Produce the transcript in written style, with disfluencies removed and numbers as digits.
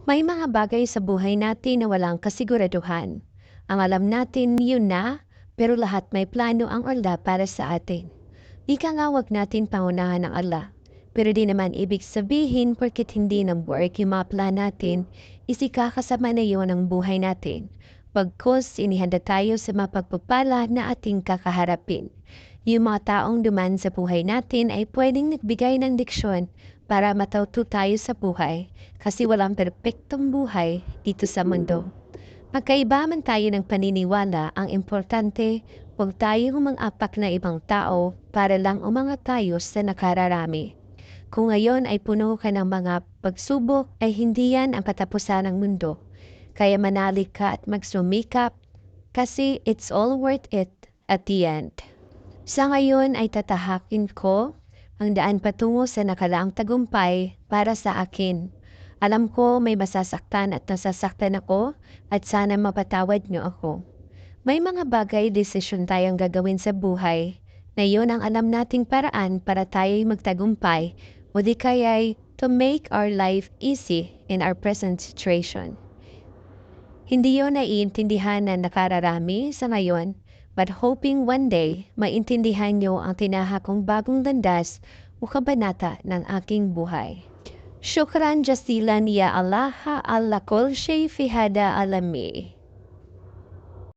May mga bagay sa buhay natin na walang kasiguraduhan. Ang alam natin yun na, pero lahat may plano ang Allah para sa atin. Ika nga wag natin pangunahan ng Allah. Pero di naman ibig sabihin porket hindi nag-work yung mga plan natin, isikakasama na yun ang buhay natin. Pagkos inihanda tayo sa mapagpapala na ating kakaharapin. Yung mga taong duman sa buhay natin ay pwedeng nagbigay ng diksyon para matauto tayo sa buhay kasi walang perpektong buhay dito sa mundo. Magkaiba man tayo ng paniniwala, ang importante, huwag tayong mang-apak na ibang tao para lang umangat tayo sa nakararami. Kung ngayon ay puno ka ng mga pagsubok, ay hindi yan ang katapusan ng mundo. Kaya manalik ka at magsumikap kasi it's all worth it at the end. Sa ngayon ay tatahakin ko ang daan patungo sa nakaraang tagumpay para sa akin. Alam ko may masasaktan at nasasaktan ako at sana mapatawad niyo ako. May mga bagay desisyon tayong gagawin sa buhay na yun ang alam nating paraan para tayo'y magtagumpay o di kaya'y to make our life easy in our present situation. Hindi yun naiintindihan na nakararami sa ngayon, but hoping one day maintindihan nyo ang tinahakong bagong landas o kabanata ng aking buhay. Shukran jazilan ya Allah ala kul shay fi hada alami.